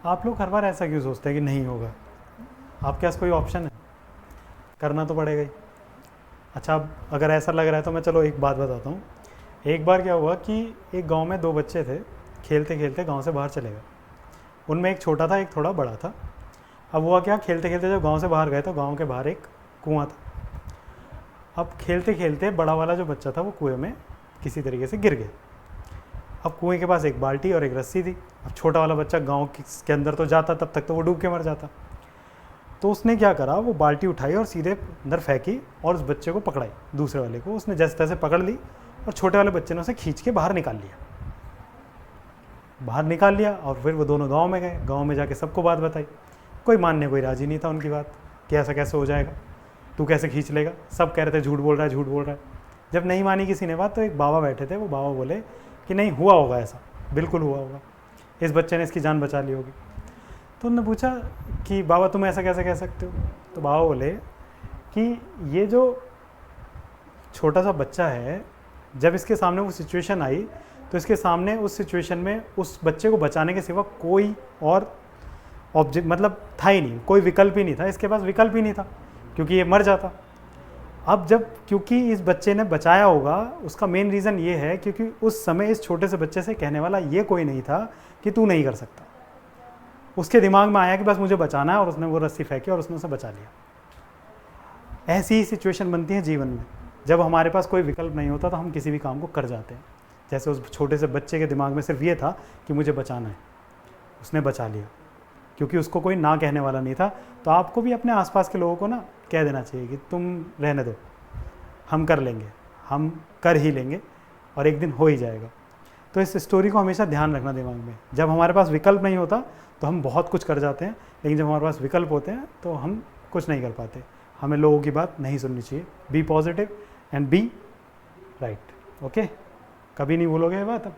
आप लोग हर बार ऐसा क्यों सोचते हैं कि नहीं होगा? आपके पास कोई ऑप्शन है? करना तो पड़ेगा ही। अच्छा, अब अगर ऐसा लग रहा है तो मैं चलो एक बात बताता हूँ। एक बार क्या हुआ कि एक गांव में दो बच्चे थे, खेलते खेलते गांव से बाहर चले गए। उनमें एक छोटा था, एक थोड़ा बड़ा था। अब हुआ क्या, खेलते खेलते जब गांव से बाहर गए तो गांव के बाहर एक कुआं था। अब खेलते खेलते बड़ा वाला जो बच्चा था वो कुएं में किसी तरीके से गिर गया। अब कुएं के पास एक बाल्टी और एक रस्सी थी। अब छोटा वाला बच्चा गांव के अंदर तो जाता, तब तक तो वो डूब के मर जाता। तो उसने क्या करा, वो बाल्टी उठाई और सीधे अंदर फेंकी और उस बच्चे को पकड़ाई। दूसरे वाले को उसने जैसे तैसे पकड़ ली और छोटे वाले बच्चे ने उसे खींच के बाहर निकाल लिया। और फिर वो दोनों गांव में गए। गांव में जाके सबको बात बताई। कोई मानने कोई राजी नहीं था उनकी बात कि ऐसा कैसे हो जाएगा, तू कैसे खींच लेगा। सब कह रहे थे झूठ बोल रहा है, झूठ बोल रहा है। जब नहीं मानी किसी ने बात तो एक बाबा बैठे थे, वो बाबा बोले कि नहीं, हुआ होगा ऐसा, बिल्कुल हुआ होगा, इस बच्चे ने इसकी जान बचा ली होगी। तो उन्होंने पूछा कि बाबा तुम ऐसा कैसे कह सकते हो? तो बाबा बोले कि ये जो छोटा सा बच्चा है, जब इसके सामने वो सिचुएशन आई तो इसके सामने उस सिचुएशन में उस बच्चे को बचाने के सिवा कोई और ऑब्जेक्ट मतलब था ही नहीं, कोई विकल्प ही नहीं था। इसके पास विकल्प ही नहीं था क्योंकि ये मर जाता। अब जब क्योंकि इस बच्चे ने बचाया होगा, उसका मेन रीज़न ये है क्योंकि उस समय इस छोटे से बच्चे से कहने वाला ये कोई नहीं था कि तू नहीं कर सकता। उसके दिमाग में आया कि बस मुझे बचाना है और उसने वो रस्सी फेंकी और उसने उसे बचा लिया। ऐसी ही सिचुएशन बनती है जीवन में। जब हमारे पास कोई विकल्प नहीं होता तो हम किसी भी काम को कर जाते हैं। जैसे उस छोटे से बच्चे के दिमाग में सिर्फ ये था कि मुझे बचाना है, उसने बचा लिया क्योंकि उसको कोई ना कहने वाला नहीं था। तो आपको भी अपने आसपास के लोगों को ना कह देना चाहिए कि तुम रहने दो, हम कर लेंगे, हम कर ही लेंगे और एक दिन हो ही जाएगा। तो इस स्टोरी को हमेशा ध्यान रखना दिमाग में। जब हमारे पास विकल्प नहीं होता तो हम बहुत कुछ कर जाते हैं, लेकिन जब हमारे पास विकल्प होते हैं तो हम कुछ नहीं कर पाते। हमें लोगों की बात नहीं सुननी चाहिए। Be positive and be right. Okay, कभी नहीं भूलोगे ये बात अब।